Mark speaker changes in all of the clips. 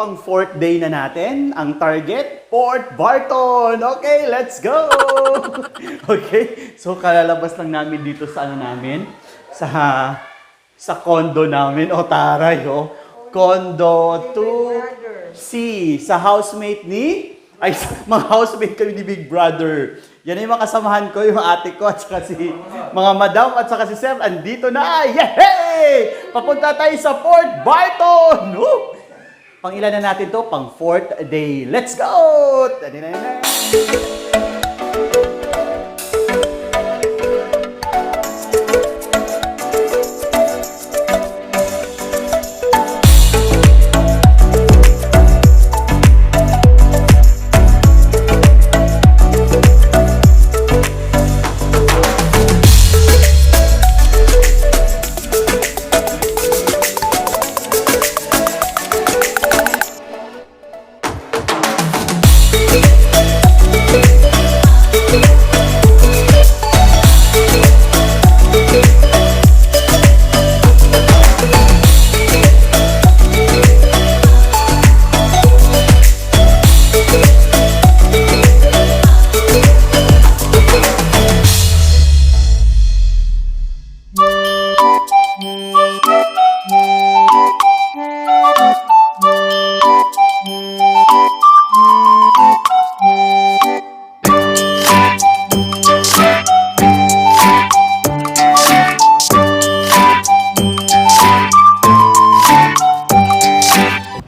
Speaker 1: pang 4th day na natin. Ang target, Port Barton. Okay, let's go! Okay, so kalalabas lang namin dito sa ano namin, sa condo namin. O taray, oh. Condo 2C. Sa housemate ni, mga housemate kami ni Big Brother. Yan yung mga kasamahan ko, yung ate ko at saka si mga madam at saka si Sir. Andito na! Yehey! Papunta tayo sa Port Barton! Woo! Pang ilan na natin to? Pang 4th day. Let's go! Tadinay!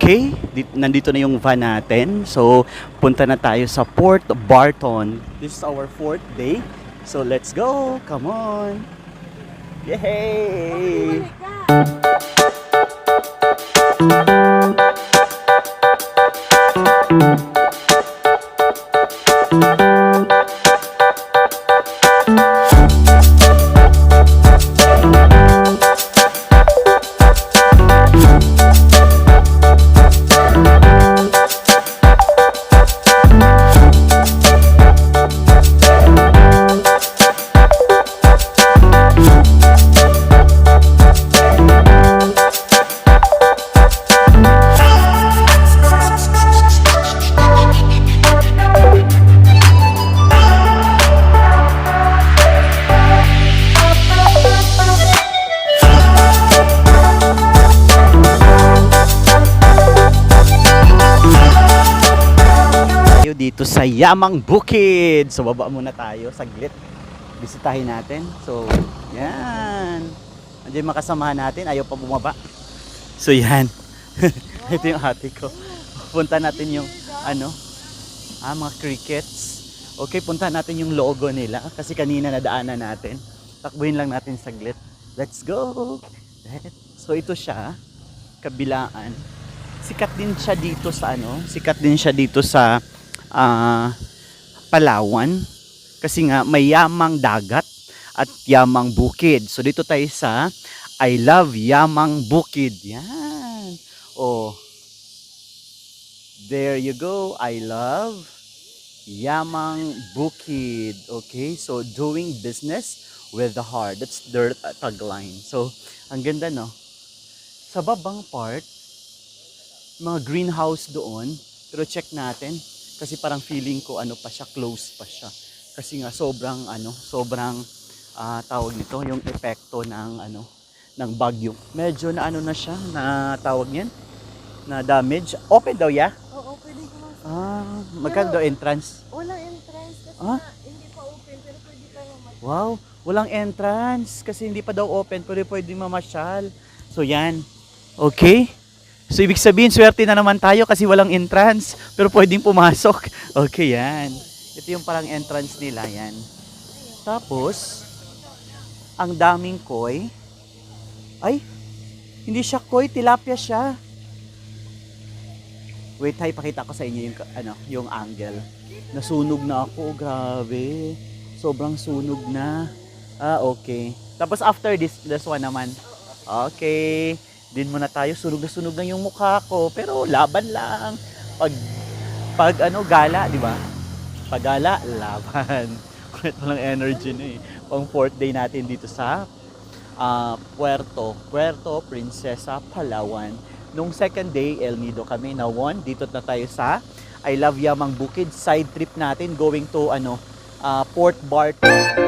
Speaker 1: Okay, nandito na yung van natin. So, punta na tayo sa Port Barton. This is our 4th day. So, let's go. Come on. Yay! Dito sa Yamang Bukid. So, baba muna tayo saglit. Bisitahin natin. So, yan. Andiyan makasamahan natin. Ayaw pa bumaba. So, yan. Ito yung ate ko. Punta natin yung, mga crickets. Okay, punta natin yung logo nila. Kasi kanina nadaanan natin. Takbuhin lang natin saglit. Let's go! So, ito siya. Kabilaan. Sikat din siya dito sa Palawan kasi nga may yamang dagat at yamang bukid. So dito tayo sa I love Yamang Bukid. Yan. Oh. There you go. I love Yamang Bukid. Okay? So doing business with the heart. That's their tagline. So ang ganda, no? Sa babang part, mga greenhouse doon. Pero check natin. Kasi parang feeling ko close pa siya. Kasi nga sobrang tawag nito, yung epekto ng bagyo. Medyo na siya, na tawag niyan, na damage. Open daw
Speaker 2: Oo, pwede ko mas.
Speaker 1: Magkano daw entrance?
Speaker 2: Walang entrance kasi hindi pa open, pero pwede kayo mamasyal.
Speaker 1: Wow, walang entrance kasi hindi pa daw open, pero pwede mamasyal. So yan. Okay. So, ibig sabihin, swerte na naman tayo kasi walang entrance. Pero pwedeng pumasok. Okay, yan. Ito yung parang entrance nila, yan. Tapos, ang daming koi. Ay, hindi siya koi, tilapia siya. Wait, pakita ko sa inyo yung angle. Nasunog na ako, grabe. Sobrang sunog na. Okay. Tapos after this one naman. Okay. Din muna tayo, sunog na yung mukha ko, pero laban lang. Pag gala, di ba? Pag gala, laban. Ito lang energy na eh. Pang 4th day natin dito sa Puerto Princesa, Palawan. Nung second day, El Nido kami na won. Dito na tayo sa I Love Yamang Bukid. Side trip natin going to Port Barton.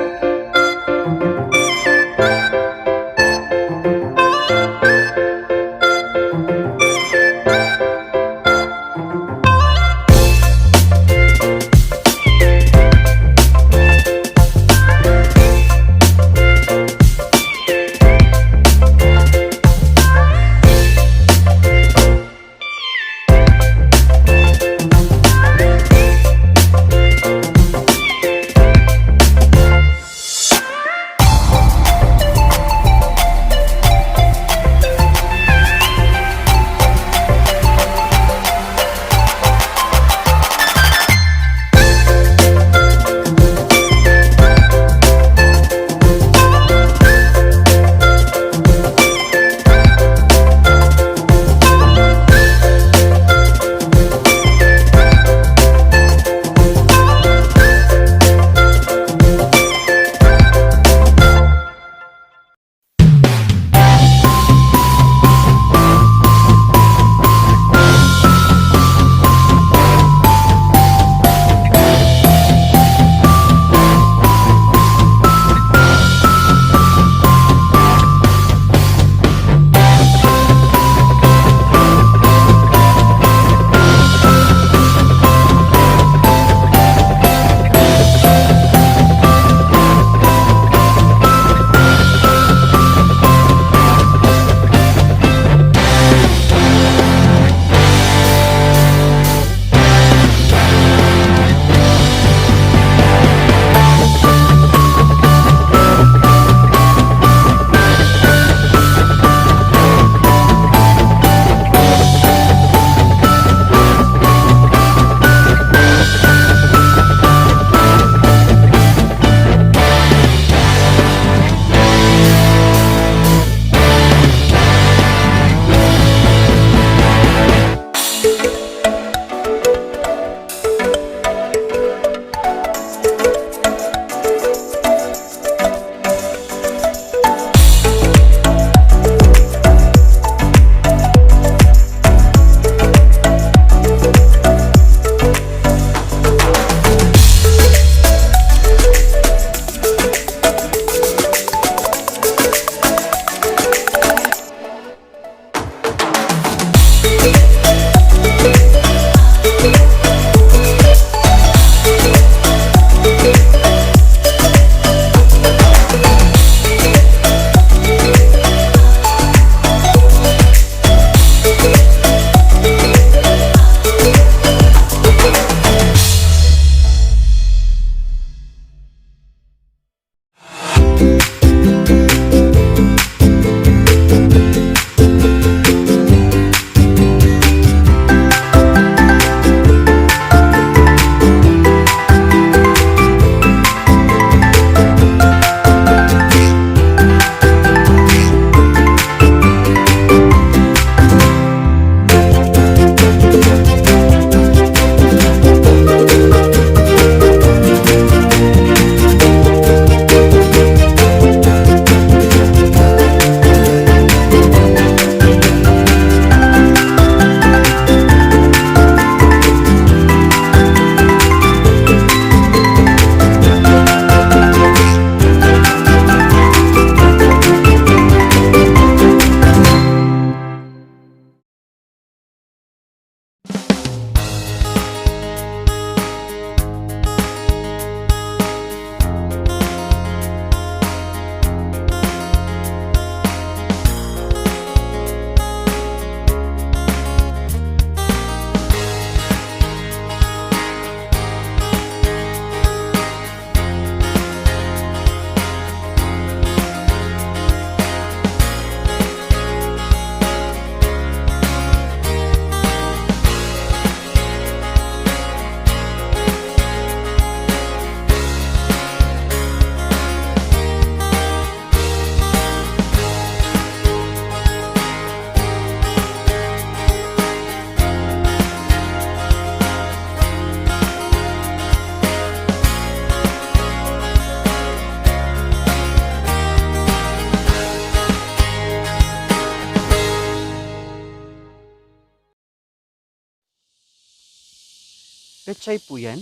Speaker 1: Pechay po yan?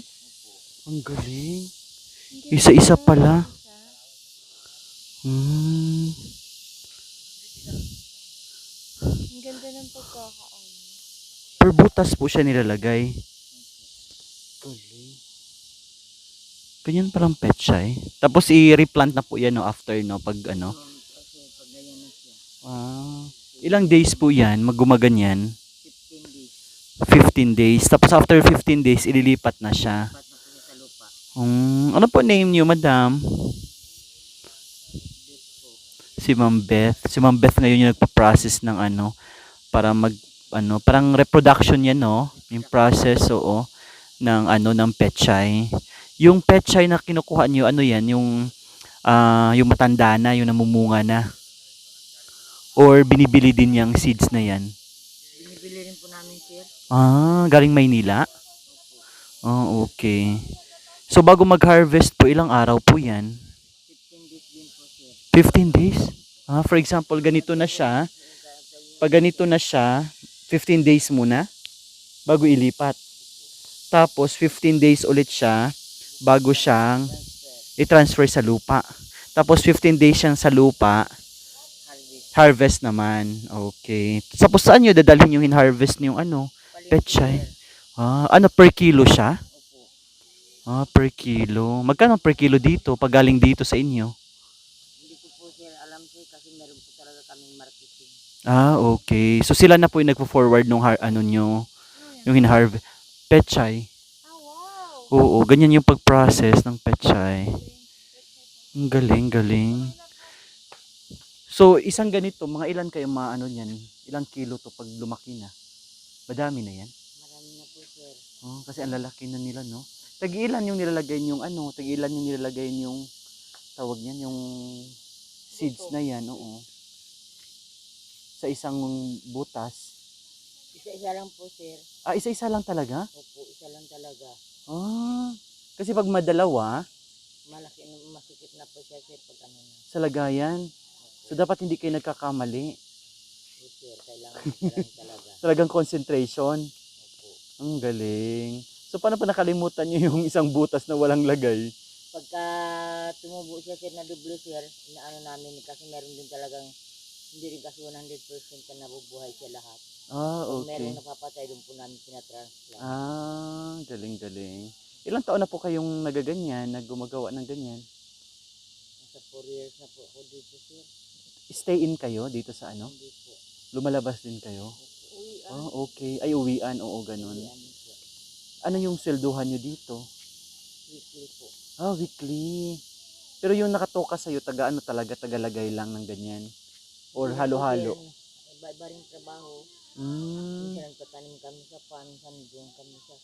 Speaker 1: Ang galing.
Speaker 2: Hindi
Speaker 1: Isa-isa
Speaker 2: po,
Speaker 1: pala.
Speaker 2: isa.
Speaker 1: Hmm.
Speaker 2: Ang ganda ng pagkakaon.
Speaker 1: Per butas po siya nilalagay. Galing. Ganyan palang pechay. Tapos i-replant na po yan no, after no, pag ano.
Speaker 3: Kasi pag ganyan na siya,
Speaker 1: Ah, ilang days po yan, maggumaganyan?
Speaker 3: 15 days,
Speaker 1: 15 days. Tapos after 15 days, ililipat na siya.
Speaker 3: pat na po siya sa lupa.
Speaker 1: Ano po name niyo, madam?
Speaker 3: This po,
Speaker 1: Si Ma'am Beth. Si Ma'am Beth ngayon yung nagpa-process ng ano, para mag, ano, parang reproduction yan, no? Yung process, oo, ng ano, ng pechay. Yung pechay na kinukuha niyo, ano yan? Yung matanda na, yung namumunga na. Or binibili din yung seeds na yan?
Speaker 3: binibili rin po namin sir.
Speaker 1: Galing Maynila? Okay. So, bago mag-harvest po, ilang araw po yan?
Speaker 3: 15 days din po sir.
Speaker 1: 15 days? For example, ganito na siya. Pag ganito na siya, 15 days muna bago ilipat. Tapos, 15 days ulit siya bago siyang i-transfer sa lupa. Tapos, 15 days siyang sa lupa,
Speaker 3: Harvest.
Speaker 1: harvest naman. Okay. Tapos, saan nyo dadalhin yung in-harvest yung ano? Pechay. Ano, per kilo siya?
Speaker 3: Opo.
Speaker 1: Per kilo. Magkano per kilo dito pag galing dito sa inyo?
Speaker 3: Hindi ko po sir alam sir kasi meron po talaga kaming marketing.
Speaker 1: Okay. So sila na po yung nagpo-forward nung ano nyo, yung in-harvest. Pechay.
Speaker 2: wow.
Speaker 1: Oo, ganyan yung pag-process ng pechay. Ang galing, galing. So, isang ganito, mga ilan kayo maano niyan? Ilang kilo to pag lumaki na? Madami na yan?
Speaker 3: Marami na po sir.
Speaker 1: Kasi ang lalaki na nila, no? Tag-ilan yung nilalagay yung ano? Tag-ilan yung nilalagay yung tawag niyan, yung seeds na yan, oo. Sa isang butas.
Speaker 3: Isa-isa lang po sir.
Speaker 1: Isa-isa lang talaga?
Speaker 3: Opo, isa lang talaga.
Speaker 1: Kasi pag madalawa,
Speaker 3: Malaki, masikip na po siya sir pag ano na.
Speaker 1: sa lagayan. So, dapat hindi kayo nagkakamali.
Speaker 3: Po sir, kailangan isa lang talaga.
Speaker 1: Talagang concentration.
Speaker 3: Opo.
Speaker 1: Ang galing. So, paano pa nakalimutan nyo yung isang butas na walang lagay?
Speaker 3: Pagka tumubo siya sir na double sir, inaano namin kasi meron din talagang hindi rin kasi 100% na nabubuhay siya lahat. Pag
Speaker 1: Okay.
Speaker 3: meron napapatay, doon po namin pinatransplant.
Speaker 1: Galing-galing. Ilang taon na po kayong nagaganyan, naggumagawa ng ganyan?
Speaker 3: Nasa 4 years na po ako dito sir.
Speaker 1: Stay in kayo dito sa ano?
Speaker 3: Hindi po.
Speaker 1: Lumalabas din kayo?
Speaker 3: Uy,
Speaker 1: Okay. Ay, uwian. Oo, ganun.
Speaker 3: ano po.
Speaker 1: Ano yung swelduhan nyo dito?
Speaker 3: Weekly po.
Speaker 1: Weekly. Pero yung nakatoka sa'yo, taga ano talaga, tagalagay lang ng ganyan? Or
Speaker 3: Hindi po,
Speaker 1: halo-halo?
Speaker 3: sir. Iba-iba rin trabaho.
Speaker 1: Mm.
Speaker 3: Minsan nagtatanim kami sa pan, minsan doon kami sa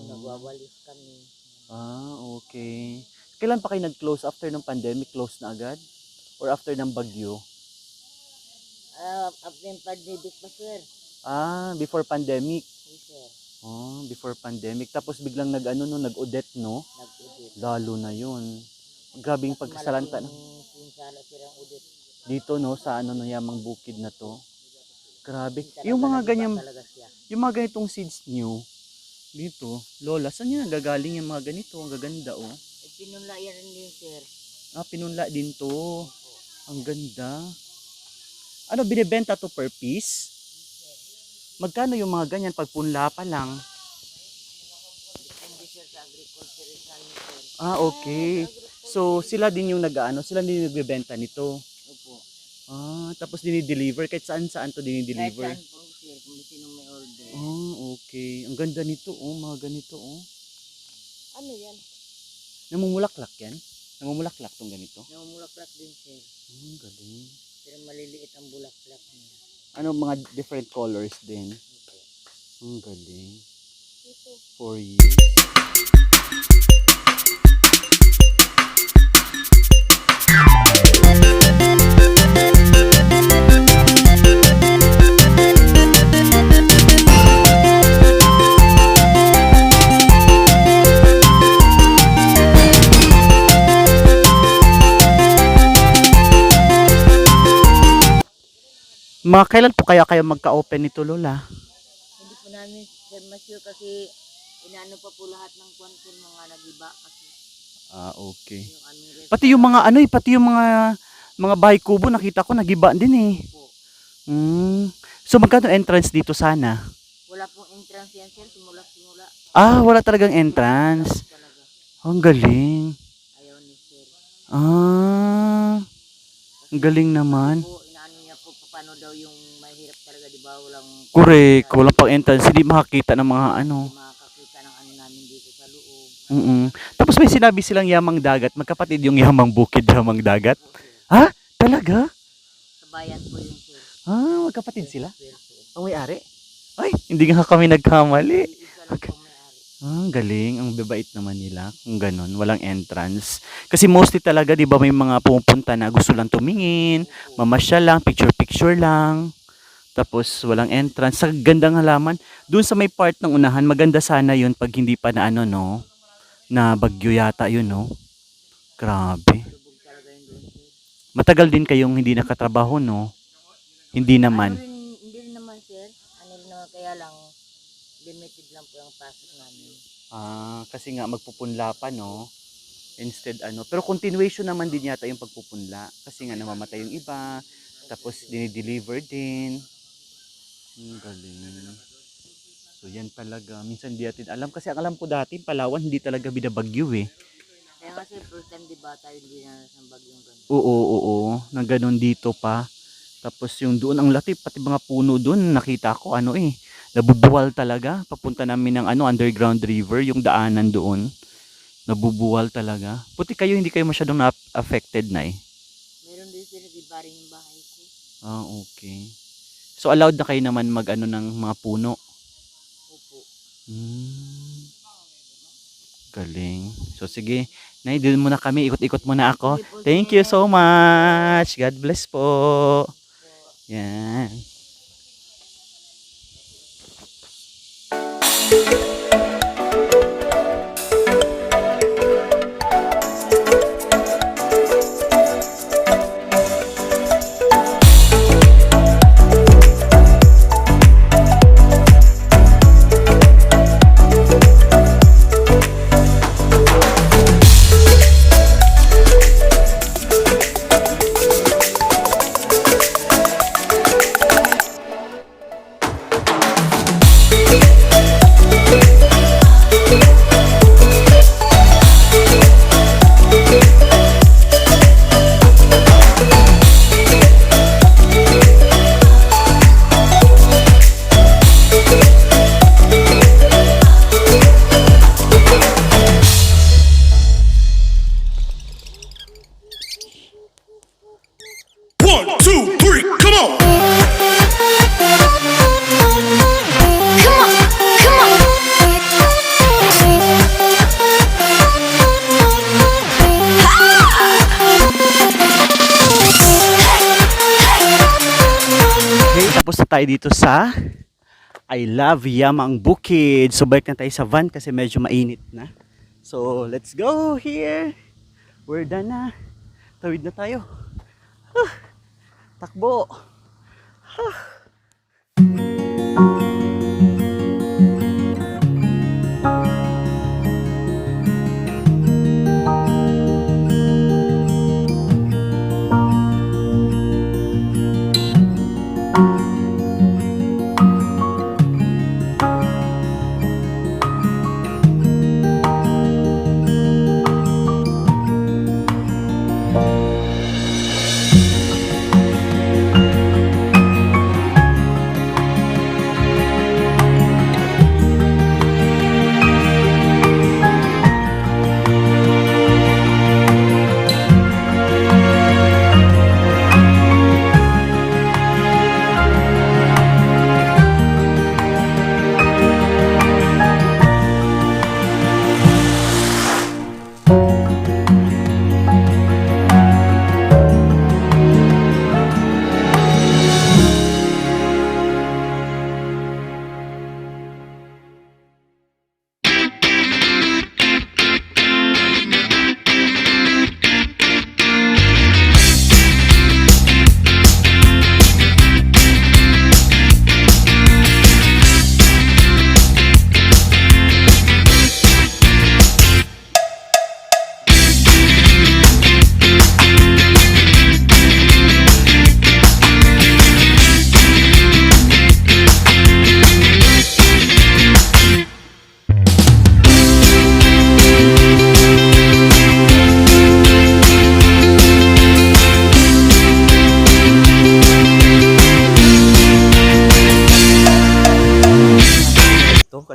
Speaker 3: nagwawalis kami.
Speaker 1: Okay. Kailan pa kayo nag-close? After ng pandemic, close na agad? Or after ng bagyo?
Speaker 3: After yung pandemic pa sir.
Speaker 1: Before pandemic.
Speaker 3: Yes sir.
Speaker 1: Before pandemic. Tapos biglang nag-udet, no?
Speaker 3: Nag-udit.
Speaker 1: Lalo na yun. Grabing pagkasalanta na.
Speaker 3: Pinsala sir ang udit.
Speaker 1: Dito, no? Sa ano na yamang bukid na to. Grabe.
Speaker 3: Talaga
Speaker 1: Yung mga
Speaker 3: nag-iba
Speaker 1: ganyan,
Speaker 3: talaga siya.
Speaker 1: yung mga ganitong seeds nyo, dito, Lola, saan yan gagaling yung mga ganito? Ang gaganda, oh.
Speaker 3: Pinunla yan din sir.
Speaker 1: Pinunla din to. Ang ganda. Ano, binibenta to per piece? Magkano yung mga ganyan pag punla pa lang?
Speaker 3: Depende sir sa agriculture namin sir.
Speaker 1: Okay. So, sila din yung sila din yung nagbebenta nito.
Speaker 3: Opo.
Speaker 1: Tapos dinideliver. Kahit saan-saan to
Speaker 3: Kahit
Speaker 1: dinideliver.
Speaker 3: saan po sir, kung sino may order.
Speaker 1: Okay. Ang ganda nito, mga ganito,
Speaker 2: Ano yan?
Speaker 1: Namumulaklak yan? Namumulaklak tong ganito?
Speaker 3: Namumulaklak din sir.
Speaker 1: Galing.
Speaker 3: Pero maliliit ang bulaklak niya.
Speaker 1: Ano, mga different colors din?
Speaker 3: Opo.
Speaker 1: Ang galing.
Speaker 2: Ito.
Speaker 1: 4 years. Kailan po kaya kayo magka-open nito, Lola?
Speaker 3: Hindi po namin sir ma-sure kasi Inaano pa po lahat ng kwan sir, mga nagiba kasi
Speaker 1: Okay.
Speaker 3: yung aming ref
Speaker 1: Pati yung mga ano pati yung mga bahay kubo nakita ko nagiba din eh.
Speaker 3: po.
Speaker 1: So magkano entrance dito sana?
Speaker 3: Wala pong entrance yan sir, simula.
Speaker 1: Wala talagang entrance.
Speaker 3: Talaga.
Speaker 1: Ang galing.
Speaker 3: Ayaw ni sir.
Speaker 1: Ang galing naman.
Speaker 3: Po, inaano niya po paano daw yung mahirap talaga, di ba?
Speaker 1: Correct. Walang pang entrance, hindi makakita ng mga ano.
Speaker 3: Makakita ng ano namin dito sa loob.
Speaker 1: Tapos may sinabi silang yamang dagat. Magkapatid yung yamang bukid, yamang dagat.
Speaker 3: Po, sir.
Speaker 1: Ha? Talaga?
Speaker 3: Sa bayan po yun sir.
Speaker 1: Magkapatid sila?
Speaker 3: Sir, sir.
Speaker 1: Ang may-ari? Ay, hindi nga kami nagkamali.
Speaker 3: Isa lang po may-ari.
Speaker 1: Ang galing. Ang babait naman nila. Kung ganun, walang entrance. Kasi mostly talaga, di ba, may mga pumupunta na gusto lang tumingin, mamasyal lang, picture-picture lang. Tapos, walang entrance. Sa gandang halaman, dun sa may part ng unahan, maganda sana yun pag hindi pa na ano, no? Na bagyo yata yun, no? Grabe.
Speaker 3: Lubog talaga yun doon sir.
Speaker 1: Matagal din kayong hindi nakatrabaho, no? Hindi naman.
Speaker 3: Hindi rin naman sir. Ano rin naman, kaya lang limited lang po yung pasok namin.
Speaker 1: Kasi nga magpupunla pa, no? Instead pero continuation naman din yata yung pagpupunla kasi nga namamatay yung iba, tapos dinideliver din. Ang galing. So yan talaga, minsan di natin alam kasi ang alam ko dati Palawan hindi talaga binabagyo eh.
Speaker 3: Kaya nga sir, first time di ba tayo hindi na ng bagyong ganun.
Speaker 1: Oo, nang ganun dito pa. Tapos yung doon ang lati, pati mga puno doon nakita ko nabubuwal talaga. Papunta namin ng underground river, yung daanan doon. Nabubuwal talaga. Puti kayo, hindi kayo masyadong affected na eh.
Speaker 3: Meron din sir, nag-iba rin yung bahay ko.
Speaker 1: Okay. So allowed na kayo naman ng mga puno.
Speaker 3: Opo.
Speaker 1: Galing. So sige, Nay, doon muna kami, ikot-ikot muna ako.
Speaker 3: Sige po,
Speaker 1: Thank
Speaker 3: sir.
Speaker 1: you so much. God bless po. Yan.
Speaker 4: One, two, three, come on!
Speaker 1: Okay, tapos na tayo dito sa I Love Yamang Bukid. So balik na tayo sa van kasi medyo mainit na. So let's go here. We're done na. Tawid na tayo. Takbo.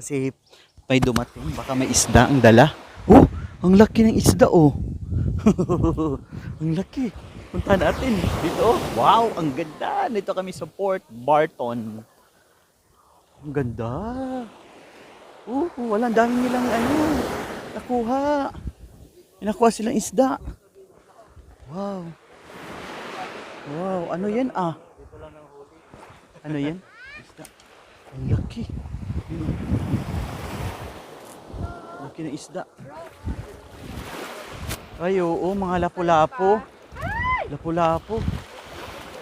Speaker 1: kasi may dumating. Baka may isda ang dala. Oh, ang laki ng isda oh. Ang laki. Punta natin dito. Oh. Wow, ang ganda. Dito kami sa Port Barton. Ang ganda. Walang dami nilang nakuha. Nakuha silang isda. Wow. Wow, ano yan ah? Ano yan? Isda. Ang laki. Laki ng isda. Ay, oo, mga lapu-lapo. Lapu-lapo.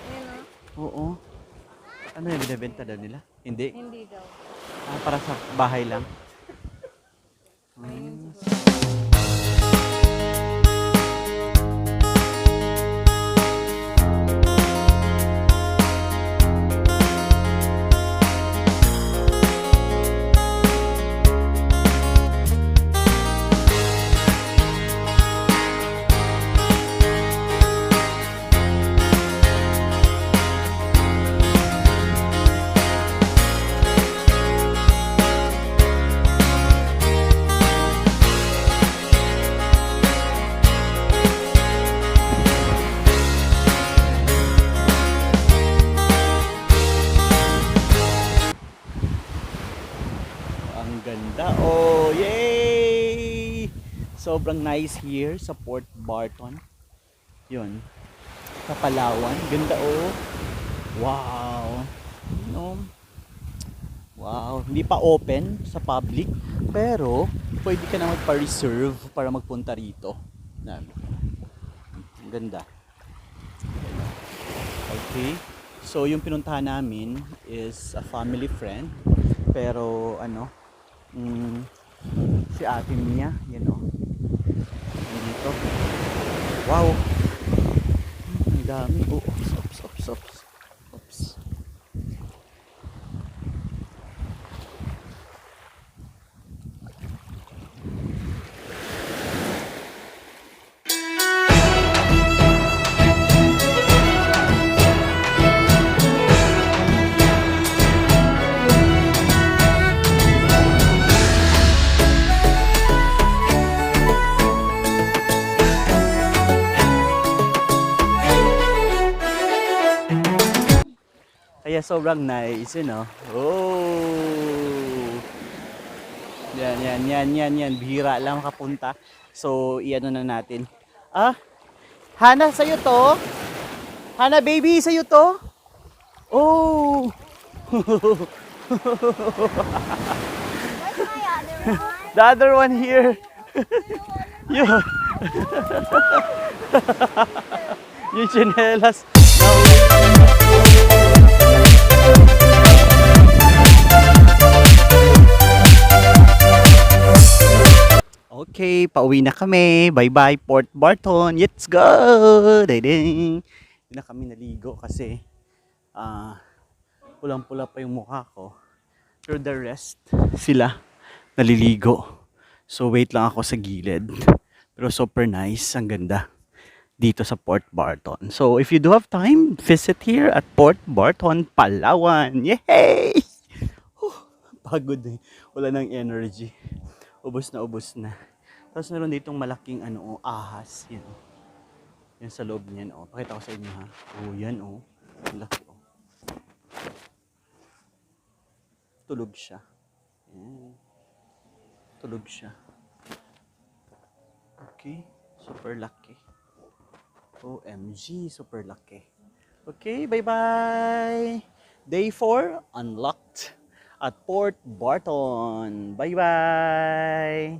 Speaker 2: Ayan o.
Speaker 1: Oo. Ano yung binibenta daw nila? Hindi.
Speaker 2: Hindi daw.
Speaker 1: Para sa bahay lang. Ang ganda. Oh, yay! Sobrang nice here sa Port Barton. Yun. Sa Palawan. Ganda oh. Wow. No. Wow. Hindi pa open sa public. Pero, pwede ka na magpa-reserve para magpunta rito. Ang ganda. Okay. So, yung pinuntahan namin is a family friend. Pero, si Ate Mia, yan o. Dito. Wow. Ang dami. Oh, oops. Kaya sobrang nice, you know. Oh. Yan. Bihira lang makapunta. So, iano na natin. Ah, Hana, sa'yo to? Hana, baby, sa'yo to? Oh. The other one here. Yun. Yung chinelas. Okay, pauwi na kami. Bye-bye, Port Barton. Let's go! Hindi na kami naligo kasi pulang-pula pa yung mukha ko. Pero the rest, sila naliligo. So wait lang ako sa gilid. Pero super nice, ang ganda dito sa Port Barton. So if you do have time, visit here at Port Barton, Palawan. Yay! Pagod eh. Wala nang energy. Ubos na. Tapos meron ditong malaking ahas. Yan. Yan sa loob niyan. Pakita ko sa inyo ha. Yan laki Tulog siya. Yan. Tulog siya. Okay. Super lucky. OMG. Super lucky. Okay. Bye-bye. Day 4. Unlocked at Port Barton. Bye-bye.